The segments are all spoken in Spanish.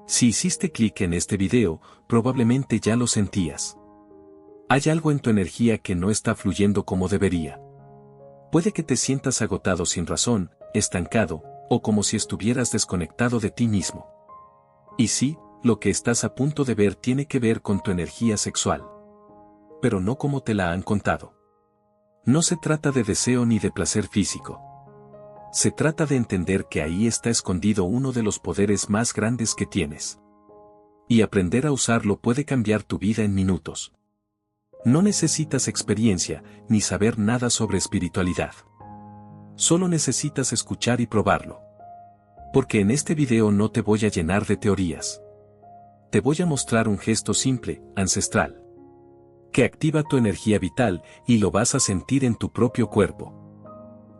Si hiciste clic en este video, probablemente ya lo sentías. Hay algo en tu energía que no está fluyendo como debería. Puede que te sientas agotado sin razón, estancado, o como si estuvieras desconectado de ti mismo. Y sí, lo que estás a punto de ver tiene que ver con tu energía sexual. Pero no como te la han contado. No se trata de deseo ni de placer físico. Se trata de entender que ahí está escondido uno de los poderes más grandes que tienes. Y aprender a usarlo puede cambiar tu vida en minutos. No necesitas experiencia, ni saber nada sobre espiritualidad. Solo necesitas escuchar y probarlo. Porque en este video no te voy a llenar de teorías. Te voy a mostrar un gesto simple, ancestral, que activa tu energía vital y lo vas a sentir en tu propio cuerpo.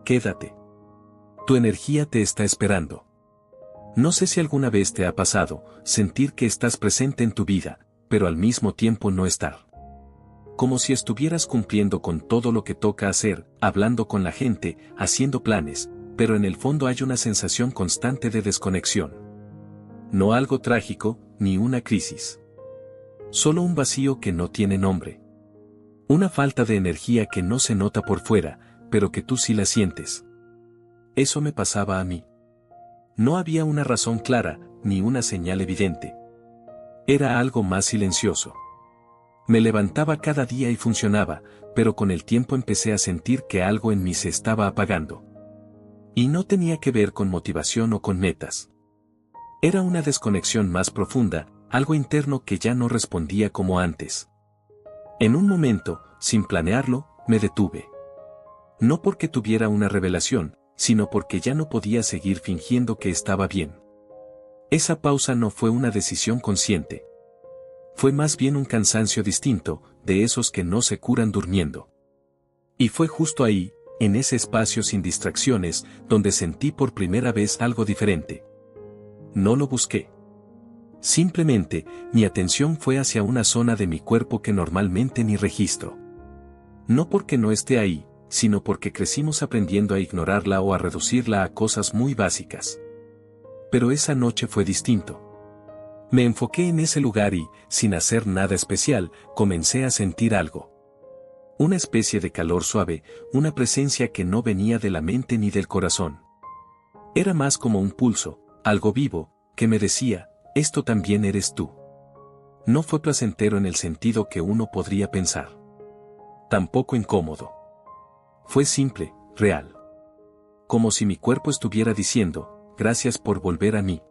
Quédate. Tu energía te está esperando. No sé si alguna vez te ha pasado sentir que estás presente en tu vida, pero al mismo tiempo no estar. Como si estuvieras cumpliendo con todo lo que toca hacer, hablando con la gente, haciendo planes, pero en el fondo hay una sensación constante de desconexión. No algo trágico, ni una crisis. Solo un vacío que no tiene nombre. Una falta de energía que no se nota por fuera, pero que tú sí la sientes. Eso me pasaba a mí. No había una razón clara, ni una señal evidente. Era algo más silencioso. Me levantaba cada día y funcionaba, pero con el tiempo empecé a sentir que algo en mí se estaba apagando. Y no tenía que ver con motivación o con metas. Era una desconexión más profunda, algo interno que ya no respondía como antes. En un momento, sin planearlo, me detuve. No porque tuviera una revelación, sino porque ya no podía seguir fingiendo que estaba bien. Esa pausa no fue una decisión consciente. Fue más bien un cansancio distinto, de esos que no se curan durmiendo. Y fue justo ahí, en ese espacio sin distracciones, donde sentí por primera vez algo diferente. No lo busqué. Simplemente, mi atención fue hacia una zona de mi cuerpo que normalmente ni registro. No porque no esté ahí, sino porque crecimos aprendiendo a ignorarla o a reducirla a cosas muy básicas. Pero esa noche fue distinto. Me enfoqué en ese lugar y, sin hacer nada especial, comencé a sentir algo. Una especie de calor suave, una presencia que no venía de la mente ni del corazón. Era más como un pulso, algo vivo, que me decía, esto también eres tú. No fue placentero en el sentido que uno podría pensar. Tampoco incómodo. Fue simple, real. Como si mi cuerpo estuviera diciendo, gracias por volver a mí.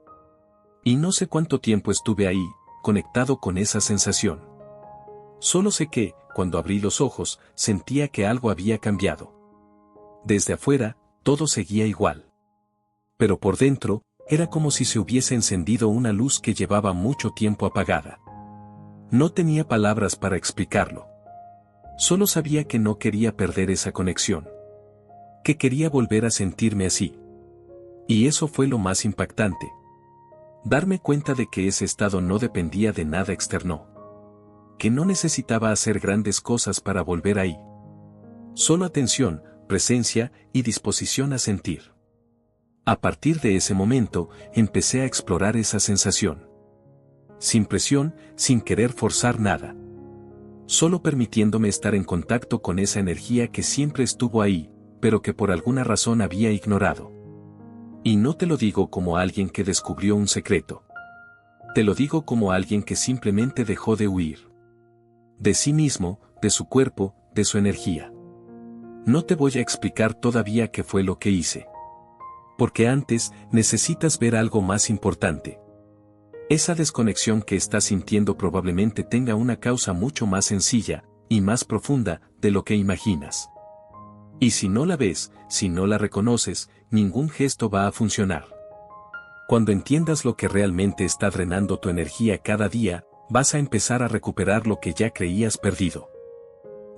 Y no sé cuánto tiempo estuve ahí, conectado con esa sensación. Solo sé que, cuando abrí los ojos, sentía que algo había cambiado. Desde afuera, todo seguía igual. Pero por dentro, era como si se hubiese encendido una luz que llevaba mucho tiempo apagada. No tenía palabras para explicarlo. Solo sabía que no quería perder esa conexión. Que quería volver a sentirme así. Y eso fue lo más impactante. Darme cuenta de que ese estado no dependía de nada externo. Que no necesitaba hacer grandes cosas para volver ahí. Solo atención, presencia y disposición a sentir. A partir de ese momento, empecé a explorar esa sensación. Sin presión, sin querer forzar nada. Solo permitiéndome estar en contacto con esa energía que siempre estuvo ahí, pero que por alguna razón había ignorado. Y no te lo digo como alguien que descubrió un secreto. Te lo digo como alguien que simplemente dejó de huir. De sí mismo, de su cuerpo, de su energía. No te voy a explicar todavía qué fue lo que hice. Porque antes, necesitas ver algo más importante. Esa desconexión que estás sintiendo probablemente tenga una causa mucho más sencilla, y más profunda, de lo que imaginas. Y si no la ves, si no la reconoces, ningún gesto va a funcionar. Cuando entiendas lo que realmente está drenando tu energía cada día, vas a empezar a recuperar lo que ya creías perdido.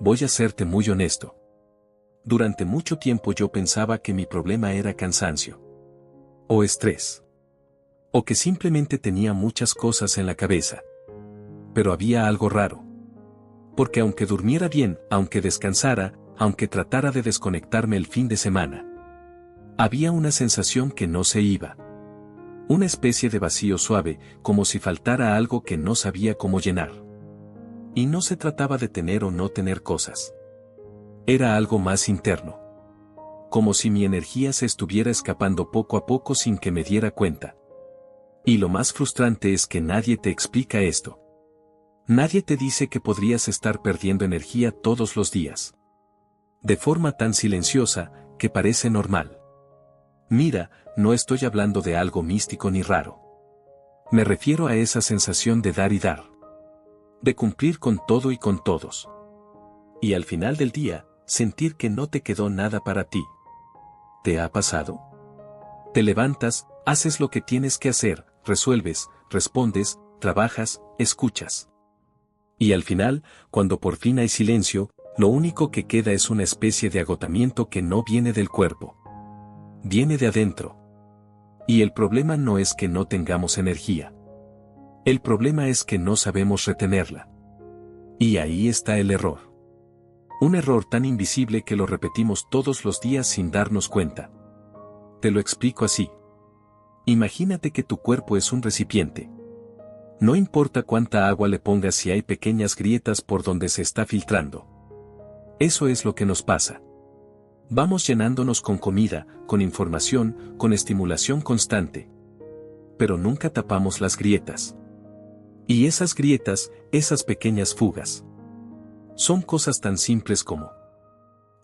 Voy a serte muy honesto. Durante mucho tiempo yo pensaba que mi problema era cansancio. O estrés. O que simplemente tenía muchas cosas en la cabeza. Pero había algo raro. Porque aunque durmiera bien, aunque descansara, aunque tratara de desconectarme el fin de semana, había una sensación que no se iba. Una especie de vacío suave, como si faltara algo que no sabía cómo llenar. Y no se trataba de tener o no tener cosas. Era algo más interno. Como si mi energía se estuviera escapando poco a poco sin que me diera cuenta. Y lo más frustrante es que nadie te explica esto. Nadie te dice que podrías estar perdiendo energía todos los días. De forma tan silenciosa, que parece normal. Mira, no estoy hablando de algo místico ni raro. Me refiero a esa sensación de dar y dar. De cumplir con todo y con todos. Y al final del día, sentir que no te quedó nada para ti. ¿Te ha pasado? Te levantas, haces lo que tienes que hacer, resuelves, respondes, trabajas, escuchas. Y al final, cuando por fin hay silencio, lo único que queda es una especie de agotamiento que no viene del cuerpo. Viene de adentro. Y el problema no es que no tengamos energía. El problema es que no sabemos retenerla. Y ahí está el error. Un error tan invisible que lo repetimos todos los días sin darnos cuenta. Te lo explico así. Imagínate que tu cuerpo es un recipiente. No importa cuánta agua le pongas si hay pequeñas grietas por donde se está filtrando. Eso es lo que nos pasa. Vamos llenándonos con comida, con información, con estimulación constante. Pero nunca tapamos las grietas. Y esas grietas, esas pequeñas fugas. Son cosas tan simples como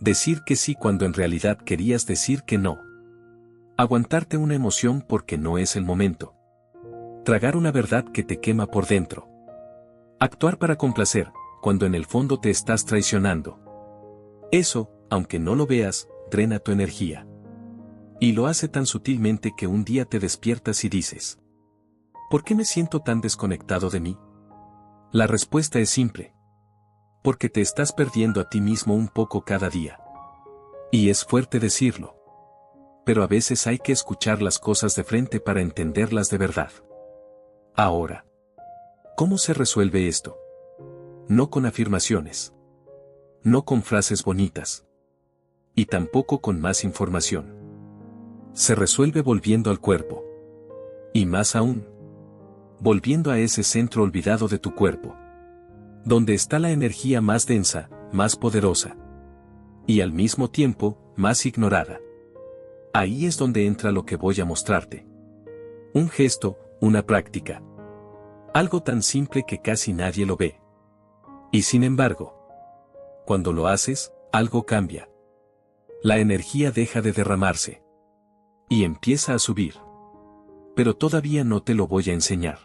decir que sí cuando en realidad querías decir que no. Aguantarte una emoción porque no es el momento. Tragar una verdad que te quema por dentro. Actuar para complacer, cuando en el fondo te estás traicionando. Eso, aunque no lo veas, drena tu energía. Y lo hace tan sutilmente que un día te despiertas y dices: ¿por qué me siento tan desconectado de mí? La respuesta es simple. Porque te estás perdiendo a ti mismo un poco cada día. Y es fuerte decirlo. Pero a veces hay que escuchar las cosas de frente para entenderlas de verdad. Ahora, ¿cómo se resuelve esto? No con afirmaciones. No con frases bonitas. Y tampoco con más información. Se resuelve volviendo al cuerpo. Y más aún, volviendo a ese centro olvidado de tu cuerpo. Donde está la energía más densa, más poderosa. Y al mismo tiempo, más ignorada. Ahí es donde entra lo que voy a mostrarte. Un gesto, una práctica. Algo tan simple que casi nadie lo ve. Y sin embargo, cuando lo haces, algo cambia. La energía deja de derramarse. Y empieza a subir. Pero todavía no te lo voy a enseñar.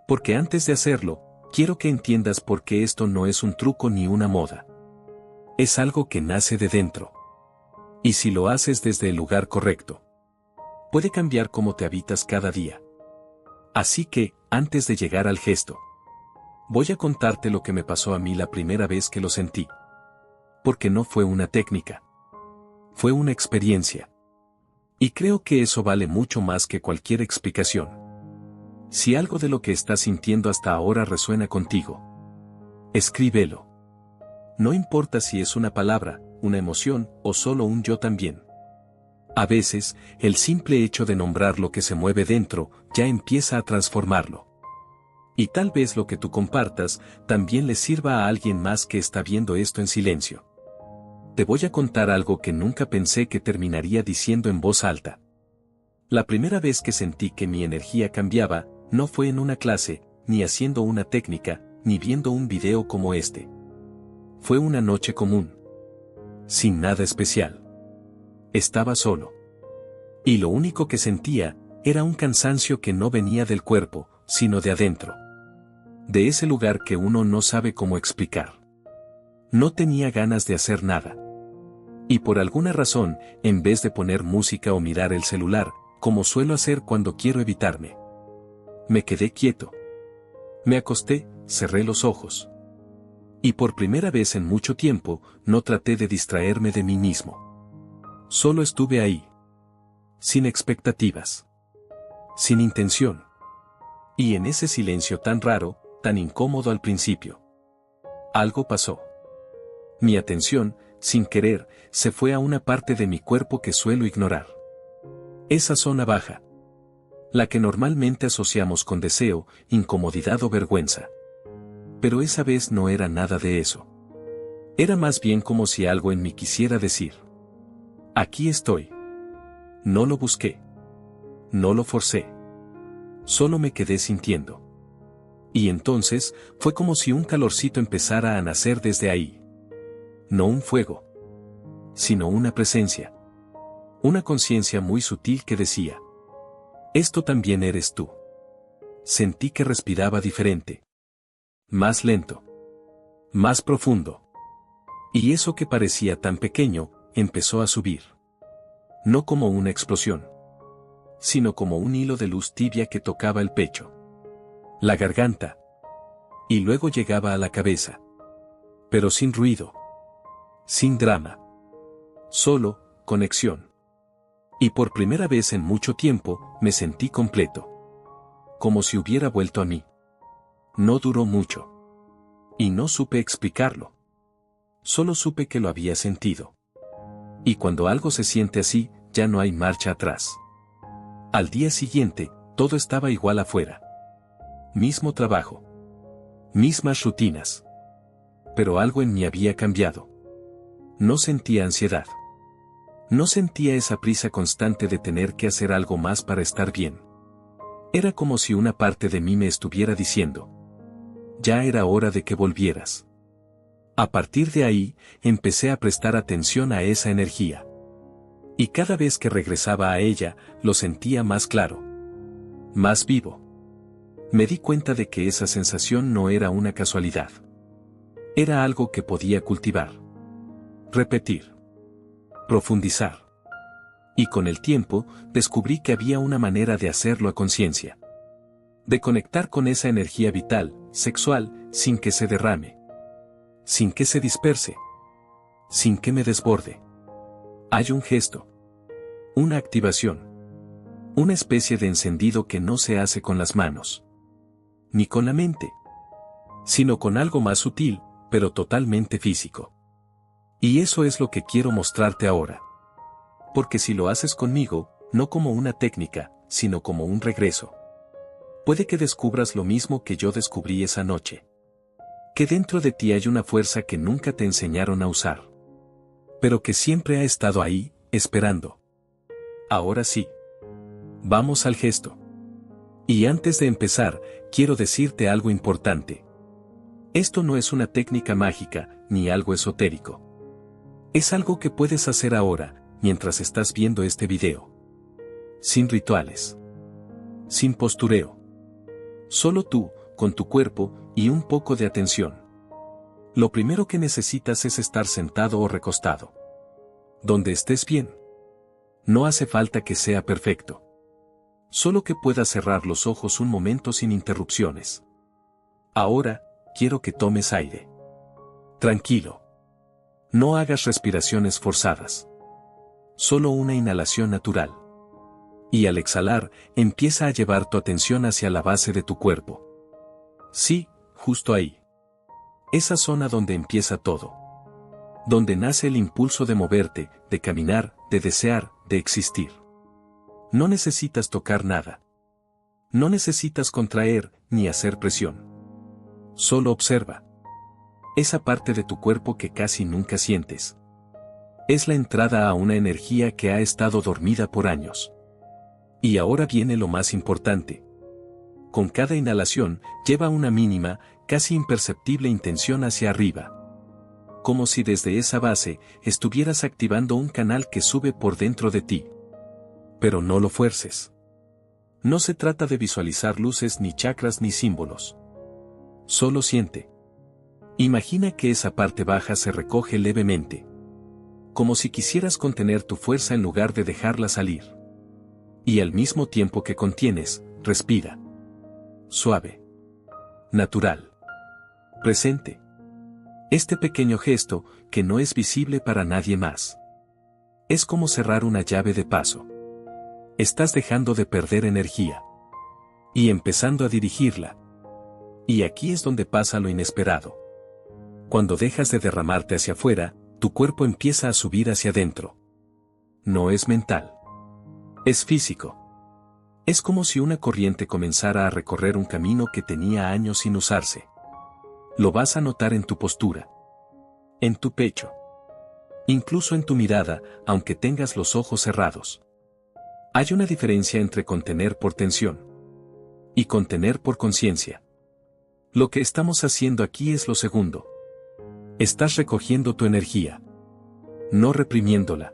Porque antes de hacerlo, quiero que entiendas por qué esto no es un truco ni una moda. Es algo que nace de dentro. Y si lo haces desde el lugar correcto, puede cambiar cómo te habitas cada día. Así que, antes de llegar al gesto, voy a contarte lo que me pasó a mí la primera vez que lo sentí. Porque no fue una técnica. Fue una experiencia. Y creo que eso vale mucho más que cualquier explicación. Si algo de lo que estás sintiendo hasta ahora resuena contigo, escríbelo. No importa si es una palabra, una emoción o solo un yo también. A veces, el simple hecho de nombrar lo que se mueve dentro, ya empieza a transformarlo. Y tal vez lo que tú compartas, también le sirva a alguien más que está viendo esto en silencio. Te voy a contar algo que nunca pensé que terminaría diciendo en voz alta. La primera vez que sentí que mi energía cambiaba, no fue en una clase, ni haciendo una técnica, ni viendo un video como este. Fue una noche común. Sin nada especial. Estaba solo. Y lo único que sentía, era un cansancio que no venía del cuerpo, sino de adentro. De ese lugar que uno no sabe cómo explicar. No tenía ganas de hacer nada. Y por alguna razón, en vez de poner música o mirar el celular, como suelo hacer cuando quiero evitarme, me quedé quieto. Me acosté, cerré los ojos. Y por primera vez en mucho tiempo, no traté de distraerme de mí mismo. Solo estuve ahí. Sin expectativas. Sin intención. Y en ese silencio tan raro, tan incómodo al principio, algo pasó. Mi atención, sin querer, se fue a una parte de mi cuerpo que suelo ignorar. Esa zona baja. La que normalmente asociamos con deseo, incomodidad o vergüenza. Pero esa vez no era nada de eso. Era más bien como si algo en mí quisiera decir: aquí estoy. No lo busqué. No lo forcé. Solo me quedé sintiendo. Y entonces, fue como si un calorcito empezara a nacer desde ahí. No un fuego, sino una presencia. Una conciencia muy sutil que decía: esto también eres tú. Sentí que respiraba diferente. Más lento. Más profundo. Y eso que parecía tan pequeño, empezó a subir. No como una explosión, sino como un hilo de luz tibia que tocaba el pecho, la garganta, y luego llegaba a la cabeza. Pero sin ruido. Sin drama. Solo, conexión. Y por primera vez en mucho tiempo, me sentí completo. Como si hubiera vuelto a mí. No duró mucho. Y no supe explicarlo. Solo supe que lo había sentido. Y cuando algo se siente así, ya no hay marcha atrás. Al día siguiente, todo estaba igual afuera. Mismo trabajo. Mismas rutinas. Pero algo en mí había cambiado. No sentía ansiedad. No sentía esa prisa constante de tener que hacer algo más para estar bien. Era como si una parte de mí me estuviera diciendo: ya era hora de que volvieras. A partir de ahí, empecé a prestar atención a esa energía. Y cada vez que regresaba a ella, lo sentía más claro. Más vivo. Me di cuenta de que esa sensación no era una casualidad. Era algo que podía cultivar. Repetir. Profundizar. Y con el tiempo, descubrí que había una manera de hacerlo a conciencia. De conectar con esa energía vital, sexual, sin que se derrame. Sin que se disperse. Sin que me desborde. Hay un gesto. Una activación. Una especie de encendido que no se hace con las manos. Ni con la mente. Sino con algo más sutil, pero totalmente físico. Y eso es lo que quiero mostrarte ahora. Porque si lo haces conmigo, no como una técnica, sino como un regreso, puede que descubras lo mismo que yo descubrí esa noche. Que dentro de ti hay una fuerza que nunca te enseñaron a usar. Pero que siempre ha estado ahí, esperando. Ahora sí. Vamos al gesto. Y antes de empezar, quiero decirte algo importante. Esto no es una técnica mágica, ni algo esotérico. Es algo que puedes hacer ahora, mientras estás viendo este video. Sin rituales. Sin postureo. Solo tú, con tu cuerpo, y un poco de atención. Lo primero que necesitas es estar sentado o recostado. Donde estés bien. No hace falta que sea perfecto. Solo que puedas cerrar los ojos un momento sin interrupciones. Ahora, quiero que tomes aire. Tranquilo. No hagas respiraciones forzadas. Solo una inhalación natural. Y al exhalar, empieza a llevar tu atención hacia la base de tu cuerpo. Sí, justo ahí. Esa zona donde empieza todo. Donde nace el impulso de moverte, de caminar, de desear, de existir. No necesitas tocar nada. No necesitas contraer, ni hacer presión. Solo observa. Esa parte de tu cuerpo que casi nunca sientes. Es la entrada a una energía que ha estado dormida por años. Y ahora viene lo más importante. Con cada inhalación, lleva una mínima, casi imperceptible intención hacia arriba. Como si desde esa base, estuvieras activando un canal que sube por dentro de ti. Pero no lo fuerces. No se trata de visualizar luces ni chakras ni símbolos. Solo siente. Imagina que esa parte baja se recoge levemente. Como si quisieras contener tu fuerza en lugar de dejarla salir. Y al mismo tiempo que contienes, respira. Suave. Natural. Presente. Este pequeño gesto, que no es visible para nadie más. Es como cerrar una llave de paso. Estás dejando de perder energía. Y empezando a dirigirla. Y aquí es donde pasa lo inesperado. Cuando dejas de derramarte hacia afuera, tu cuerpo empieza a subir hacia adentro. No es mental. Es físico. Es como si una corriente comenzara a recorrer un camino que tenía años sin usarse. Lo vas a notar en tu postura, en tu pecho, incluso en tu mirada, aunque tengas los ojos cerrados. Hay una diferencia entre contener por tensión y contener por conciencia. Lo que estamos haciendo aquí es lo segundo. Estás recogiendo tu energía, no reprimiéndola.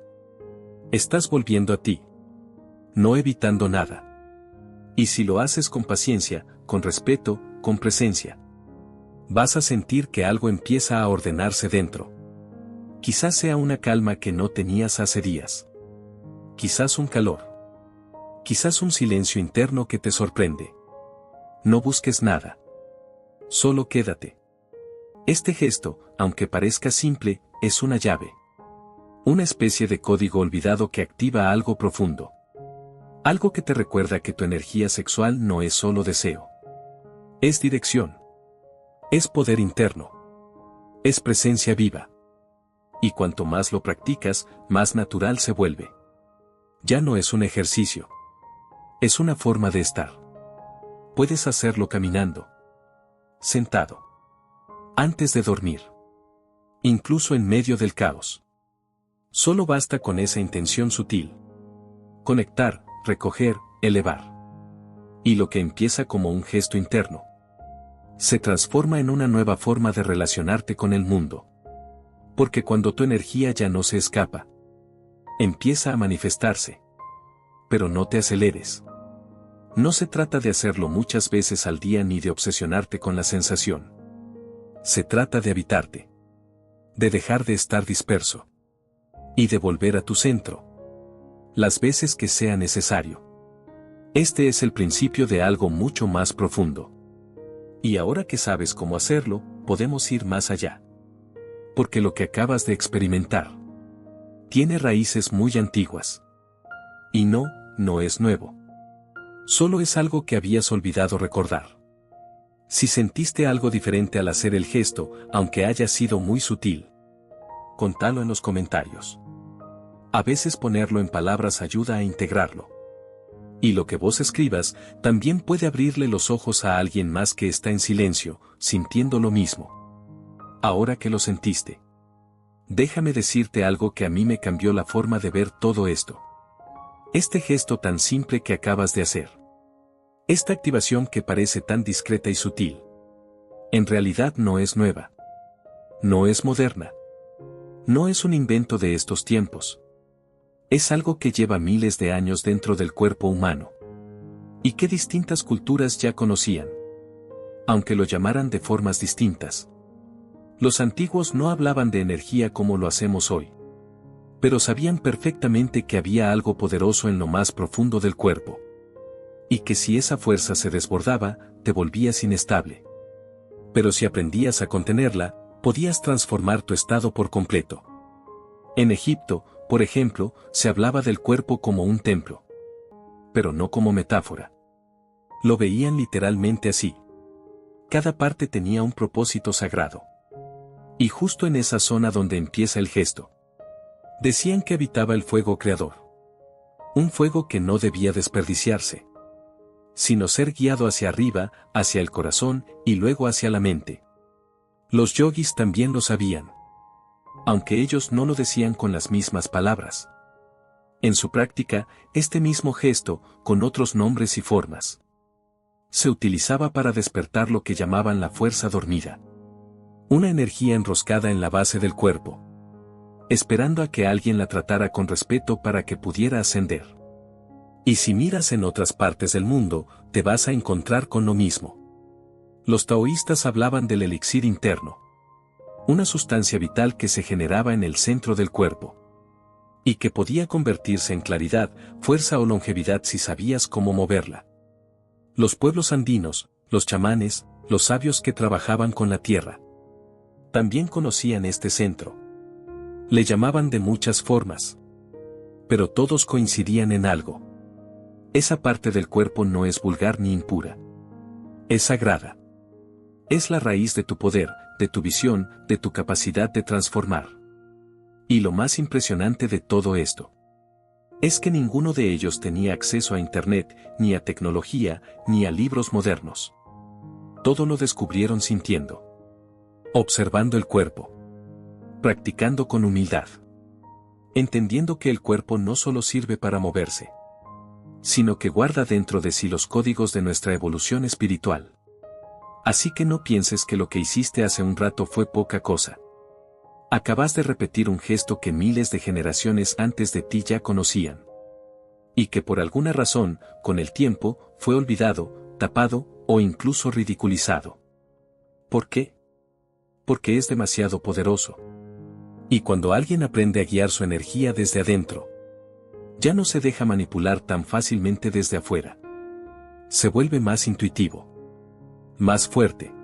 Estás volviendo a ti, no evitando nada. Y si lo haces con paciencia, con respeto, con presencia, vas a sentir que algo empieza a ordenarse dentro. Quizás sea una calma que no tenías hace días. Quizás un calor. Quizás un silencio interno que te sorprende. No busques nada. Solo quédate. Este gesto, aunque parezca simple, es una llave. Una especie de código olvidado que activa algo profundo. Algo que te recuerda que tu energía sexual no es solo deseo. Es dirección. Es poder interno. Es presencia viva. Y cuanto más lo practicas, más natural se vuelve. Ya no es un ejercicio. Es una forma de estar. Puedes hacerlo caminando, sentado, antes de dormir, incluso en medio del caos. Solo basta con esa intención sutil. Conectar, recoger, elevar. Y lo que empieza como un gesto interno se transforma en una nueva forma de relacionarte con el mundo. Porque cuando tu energía ya no se escapa, empieza a manifestarse. Pero no te aceleres. No se trata de hacerlo muchas veces al día ni de obsesionarte con la sensación. Se trata de habitarte. De dejar de estar disperso. Y de volver a tu centro. Las veces que sea necesario. Este es el principio de algo mucho más profundo. Y ahora que sabes cómo hacerlo, podemos ir más allá. Porque lo que acabas de experimentar tiene raíces muy antiguas. Y no es nuevo. Solo es algo que habías olvidado recordar. Si sentiste algo diferente al hacer el gesto, aunque haya sido muy sutil, contalo en los comentarios. A veces ponerlo en palabras ayuda a integrarlo. Y lo que vos escribas también puede abrirle los ojos a alguien más que está en silencio, sintiendo lo mismo. Ahora que lo sentiste, déjame decirte algo que a mí me cambió la forma de ver todo esto. Este gesto tan simple que acabas de hacer. Esta activación que parece tan discreta y sutil. En realidad no es nueva. No es moderna. No es un invento de estos tiempos. Es algo que lleva miles de años dentro del cuerpo humano. Y que distintas culturas ya conocían. Aunque lo llamaran de formas distintas. Los antiguos no hablaban de energía como lo hacemos hoy. Pero sabían perfectamente que había algo poderoso en lo más profundo del cuerpo. Y que si esa fuerza se desbordaba, te volvías inestable. Pero si aprendías a contenerla, podías transformar tu estado por completo. En Egipto, por ejemplo, se hablaba del cuerpo como un templo. Pero no como metáfora. Lo veían literalmente así. Cada parte tenía un propósito sagrado. Y justo en esa zona donde empieza el gesto, decían que habitaba el fuego creador. Un fuego que no debía desperdiciarse, sino ser guiado hacia arriba, hacia el corazón y luego hacia la mente. Los yogis también lo sabían. Aunque ellos no lo decían con las mismas palabras. En su práctica, este mismo gesto, con otros nombres y formas, se utilizaba para despertar lo que llamaban la fuerza dormida. Una energía enroscada en la base del cuerpo, esperando a que alguien la tratara con respeto para que pudiera ascender. Y si miras en otras partes del mundo, te vas a encontrar con lo mismo. Los taoístas hablaban del elixir interno. Una sustancia vital que se generaba en el centro del cuerpo. Y que podía convertirse en claridad, fuerza o longevidad si sabías cómo moverla. Los pueblos andinos, los chamanes, los sabios que trabajaban con la tierra, también conocían este centro. Le llamaban de muchas formas. Pero todos coincidían en algo. Esa parte del cuerpo no es vulgar ni impura. Es sagrada. Es la raíz de tu poder, de tu visión, de tu capacidad de transformar. Y lo más impresionante de todo esto Es que ninguno de ellos tenía acceso a Internet, ni a tecnología, ni a libros modernos. Todo lo descubrieron sintiendo, observando el cuerpo, practicando con humildad, entendiendo que el cuerpo no solo sirve para moverse, sino que guarda dentro de sí los códigos de nuestra evolución espiritual. Así que no pienses que lo que hiciste hace un rato fue poca cosa. Acabas de repetir un gesto que miles de generaciones antes de ti ya conocían. Y que por alguna razón, con el tiempo, fue olvidado, tapado, o incluso ridiculizado. ¿Por qué? Porque es demasiado poderoso. Y cuando alguien aprende a guiar su energía desde adentro, ya no se deja manipular tan fácilmente desde afuera. Se vuelve más intuitivo, más fuerte,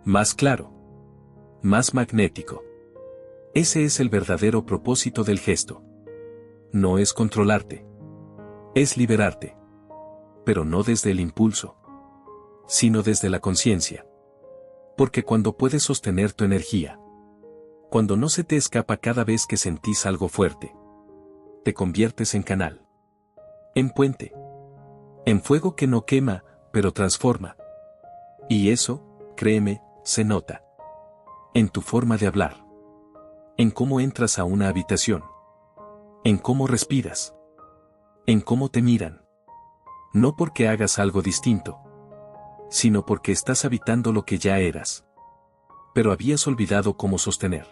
más claro, más magnético. Ese es el verdadero propósito del gesto. No es controlarte. Es liberarte. Pero no desde el impulso, sino desde la conciencia. Porque cuando puedes sostener tu energía, cuando no se te escapa cada vez que sentís algo fuerte, te conviertes en canal, en puente, en fuego que no quema, pero transforma. Y eso, créeme, se nota. En tu forma de hablar. En cómo entras a una habitación. En cómo respiras. En cómo te miran. No porque hagas algo distinto, sino porque estás habitando lo que ya eras. Pero habías olvidado cómo sostener.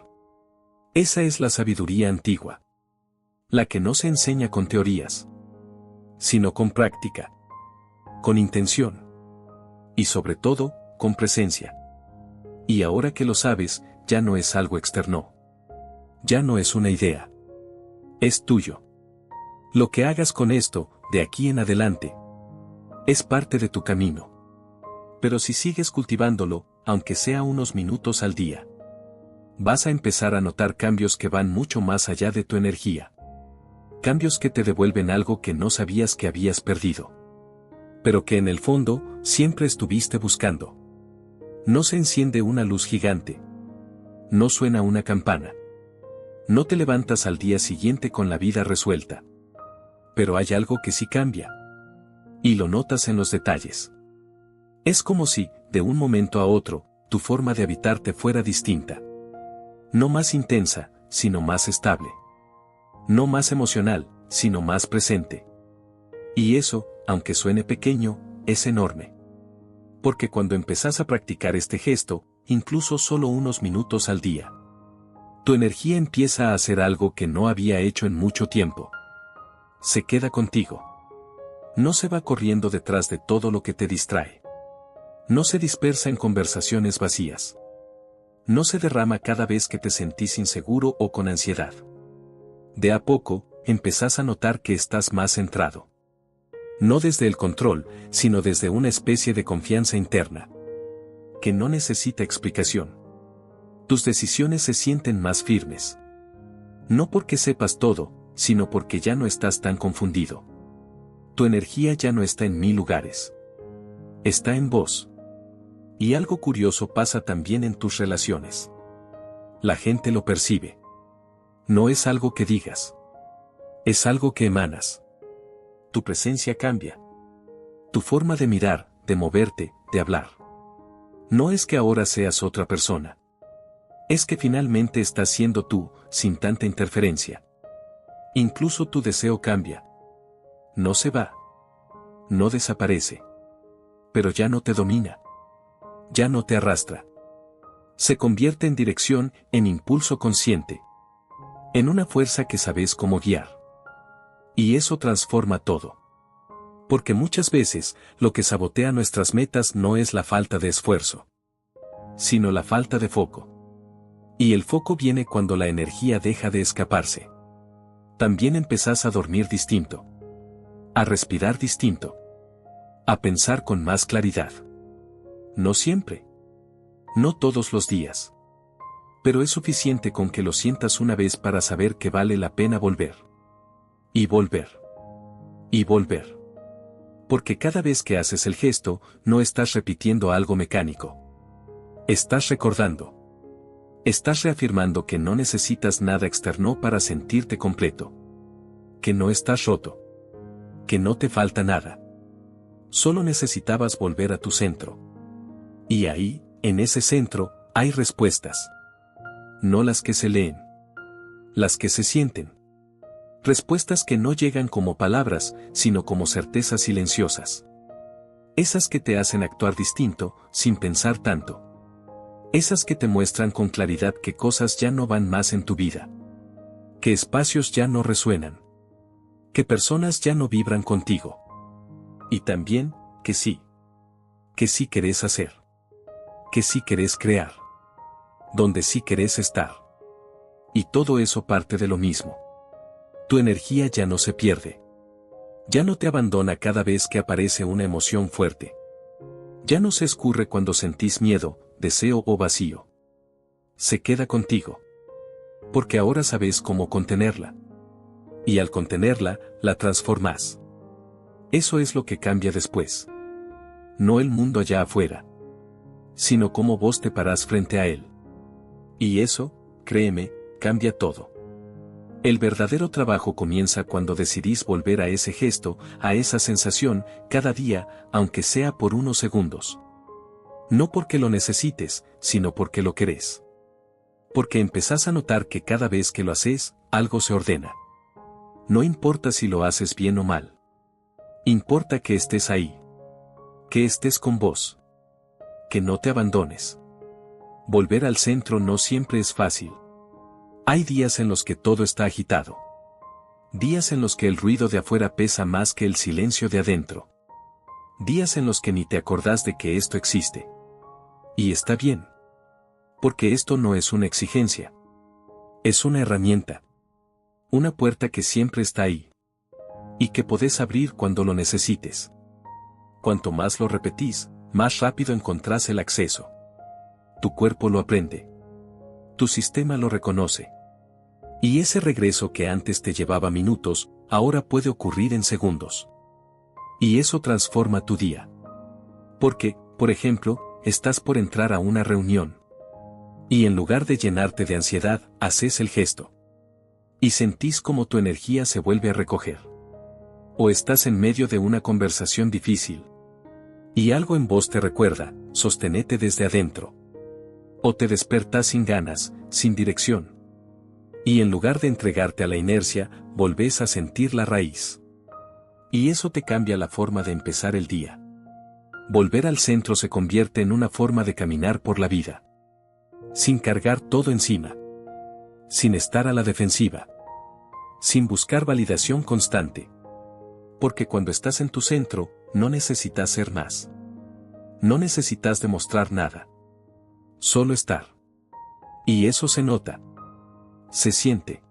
Esa es la sabiduría antigua. La que no se enseña con teorías, sino con práctica, con intención y sobre todo, con presencia. Y ahora que lo sabes, ya no es algo externo. Ya no es una idea. Es tuyo. Lo que hagas con esto, de aquí en adelante, es parte de tu camino. Pero si sigues cultivándolo, aunque sea unos minutos al día, vas a empezar a notar cambios que van mucho más allá de tu energía. Cambios que te devuelven algo que no sabías que habías perdido, pero que en el fondo, siempre estuviste buscando. No se enciende una luz gigante. No suena una campana. No te levantas al día siguiente con la vida resuelta. Pero hay algo que sí cambia. Y lo notas en los detalles. Es como si, de un momento a otro, tu forma de habitarte fuera distinta. No más intensa, sino más estable. No más emocional, sino más presente. Y eso, aunque suene pequeño, es enorme. Porque cuando empezás a practicar este gesto, incluso solo unos minutos al día, tu energía empieza a hacer algo que no había hecho en mucho tiempo. Se queda contigo. No se va corriendo detrás de todo lo que te distrae. No se dispersa en conversaciones vacías. No se derrama cada vez que te sentís inseguro o con ansiedad. De a poco, empezás a notar que estás más centrado. No desde el control, sino desde una especie de confianza interna, que no necesita explicación. Tus decisiones se sienten más firmes. No porque sepas todo, sino porque ya no estás tan confundido. Tu energía ya no está en 1000 lugares. Está en vos. Y algo curioso pasa también en tus relaciones. La gente lo percibe. No es algo que digas. Es algo que emanas. Tu presencia cambia. Tu forma de mirar, de moverte, de hablar. No es que ahora seas otra persona. Es que finalmente estás siendo tú, sin tanta interferencia. Incluso tu deseo cambia. No se va. No desaparece. Pero ya no te domina. Ya no te arrastra. Se convierte en dirección, en impulso consciente. En una fuerza que sabes cómo guiar. Y eso transforma todo. Porque muchas veces, lo que sabotea nuestras metas no es la falta de esfuerzo, sino la falta de foco. Y el foco viene cuando la energía deja de escaparse. También empezás a dormir distinto. A respirar distinto. A pensar con más claridad. No siempre. No todos los días. Pero es suficiente con que lo sientas una vez para saber que vale la pena volver. Y volver. Y volver. Porque cada vez que haces el gesto, no estás repitiendo algo mecánico. Estás recordando. Estás reafirmando que no necesitas nada externo para sentirte completo. que no estás roto, que no te falta nada. Solo necesitabas volver a tu centro. Y ahí, en ese centro, hay respuestas. No las que se leen. Las que se sienten. Respuestas que no llegan como palabras, sino como certezas silenciosas. Esas que te hacen actuar distinto, sin pensar tanto. Esas que te muestran con claridad que cosas ya no van más en tu vida. Que espacios ya no resuenan. Que personas ya no vibran contigo. Y también, que sí. Que sí querés hacer. Que sí querés crear. Donde sí querés estar. Y todo eso parte de lo mismo. Tu energía ya no se pierde. Ya no te abandona cada vez que aparece una emoción fuerte. Ya no se escurre cuando sentís miedo, deseo o vacío. Se queda contigo. Porque ahora sabes cómo contenerla. Y al contenerla, la transformás. Eso es lo que cambia después. No el mundo allá afuera. Sino cómo vos te parás frente a él. Y eso, créeme, cambia todo. El verdadero trabajo comienza cuando decidís volver a ese gesto, a esa sensación, cada día, aunque sea por unos segundos. No porque lo necesites, sino porque lo querés. Porque empezás a notar que cada vez que lo haces, algo se ordena. No importa si lo haces bien o mal. Importa que estés ahí. Que estés con vos. Que no te abandones. Volver al centro no siempre es fácil. Hay días en los que todo está agitado. Días en los que el ruido de afuera pesa más que el silencio de adentro. Días en los que ni te acordás de que esto existe. Y está bien. Porque esto no es una exigencia. Es una herramienta. Una puerta que siempre está ahí. Y que podés abrir cuando lo necesites. Cuanto más lo repetís, más rápido encontrás el acceso. Tu cuerpo lo aprende. Tu sistema lo reconoce. Y ese regreso que antes te llevaba minutos, ahora puede ocurrir en segundos. Y eso transforma tu día. Porque, por ejemplo, estás por entrar a una reunión. Y en lugar de llenarte de ansiedad, haces el gesto. Y sentís como tu energía se vuelve a recoger. O estás en medio de una conversación difícil. Y algo en vos te recuerda, sostenete desde adentro. O te despertás sin ganas, sin dirección. Y en lugar de entregarte a la inercia, volvés a sentir la raíz. Y eso te cambia la forma de empezar el día. Volver al centro se convierte en una forma de caminar por la vida. Sin cargar todo encima. Sin estar a la defensiva. Sin buscar validación constante. Porque cuando estás en tu centro, no necesitas ser más. No necesitas demostrar nada. Solo estar. Y eso se nota. Se siente.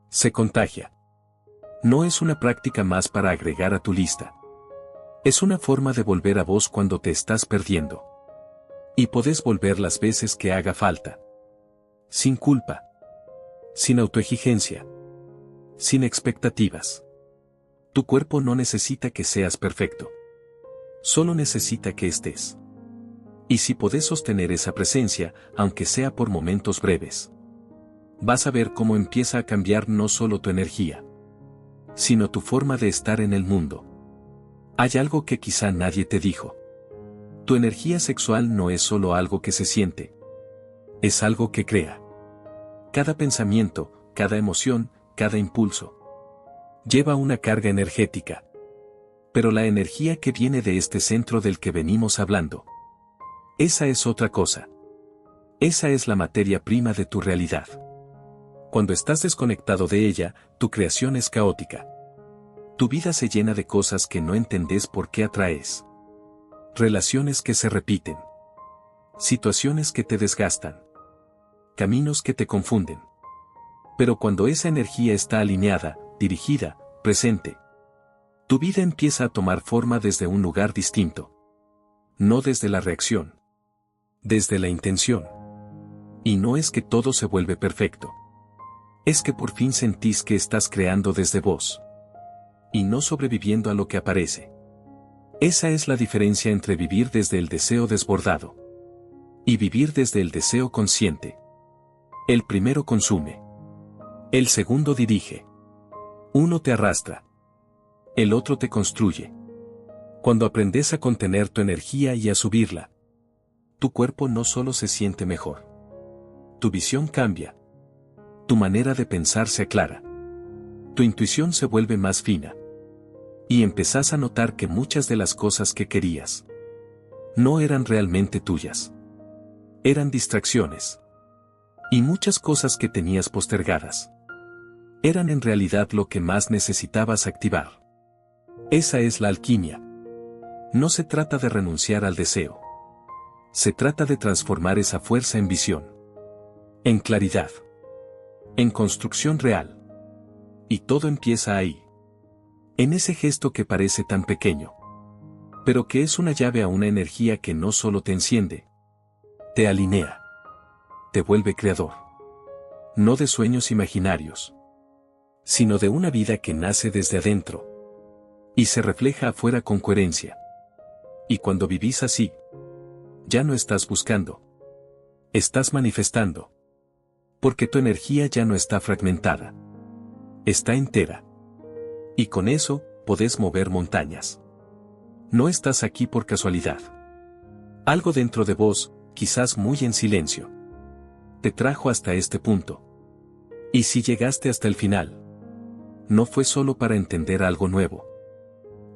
Se contagia. No es una práctica más para agregar a tu lista. Es una forma de volver a vos cuando te estás perdiendo. Y podés volver las veces que haga falta. Sin culpa. Sin autoexigencia. Sin expectativas. Tu cuerpo no necesita que seas perfecto. Solo necesita que estés. Y si podés sostener esa presencia, aunque sea por momentos breves, vas a ver cómo empieza a cambiar no solo tu energía, sino tu forma de estar en el mundo. Hay algo que quizá nadie te dijo. Tu energía sexual no es solo algo que se siente. Es algo que crea. Cada pensamiento, cada emoción, cada impulso lleva una carga energética. Pero la energía que viene de este centro del que venimos hablando, esa es otra cosa. Esa es la materia prima de tu realidad. Cuando estás desconectado de ella, tu creación es caótica. Tu vida se llena de cosas que no entendés por qué atraes. Relaciones que se repiten. Situaciones que te desgastan. Caminos que te confunden. Pero cuando esa energía está alineada, dirigida, presente, tu vida empieza a tomar forma desde un lugar distinto. No desde la reacción. Desde la intención. Y no es que todo se vuelve perfecto. Es que por fin sentís que estás creando desde vos. Y no sobreviviendo a lo que aparece. Esa es la diferencia entre vivir desde el deseo desbordado y vivir desde el deseo consciente. El primero consume. El segundo dirige. Uno te arrastra. El otro te construye. Cuando aprendes a contener tu energía y a subirla, tu cuerpo no solo se siente mejor. Tu visión cambia. Tu manera de pensar se aclara. Tu intuición se vuelve más fina. Y empezás a notar que muchas de las cosas que querías no eran realmente tuyas. Eran distracciones. Y muchas cosas que tenías postergadas eran en realidad lo que más necesitabas activar. Esa es la alquimia. No se trata de renunciar al deseo. Se trata de transformar esa fuerza en visión, en claridad, en construcción real. Y todo empieza ahí. En ese gesto que parece tan pequeño, pero que es una llave a una energía que no solo te enciende, te alinea, te vuelve creador. No de sueños imaginarios, sino de una vida que nace desde adentro y se refleja afuera con coherencia. Y cuando vivís así, ya no estás buscando, estás manifestando. Porque tu energía ya no está fragmentada, está entera. Y con eso, podés mover montañas. No estás aquí por casualidad. Algo dentro de vos, quizás muy en silencio, te trajo hasta este punto. Y si llegaste hasta el final, no fue solo para entender algo nuevo,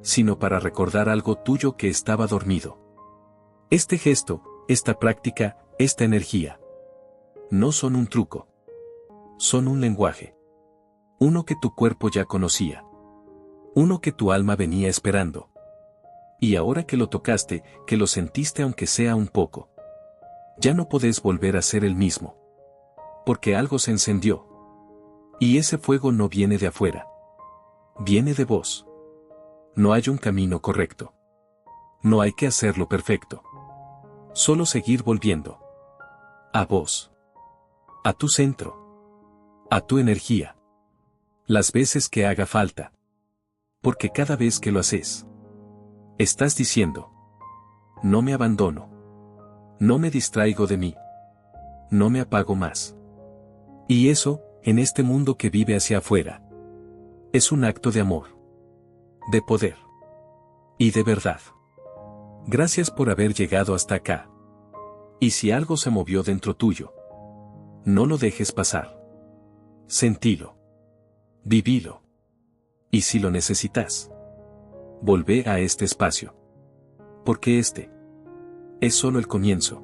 sino para recordar algo tuyo que estaba dormido. Este gesto, esta práctica, esta energía, no son un truco. Son un lenguaje. Uno que tu cuerpo ya conocía. Uno que tu alma venía esperando. Y ahora que lo tocaste, que lo sentiste aunque sea un poco, ya no podés volver a ser el mismo. Porque algo se encendió. Y ese fuego no viene de afuera. Viene de vos. No hay un camino correcto. No hay que hacerlo perfecto. Solo seguir volviendo. A vos. A tu centro. A tu energía. Las veces que haga falta. Porque cada vez que lo haces, estás diciendo: no me abandono. No me distraigo de mí. No me apago más. Y eso, en este mundo que vive hacia afuera, es un acto de amor, de poder y de verdad. Gracias por haber llegado hasta acá. Y si algo se movió dentro tuyo, no lo dejes pasar. Sentilo. Vivilo. Y si lo necesitas, volvé a este espacio. Porque este es solo el comienzo.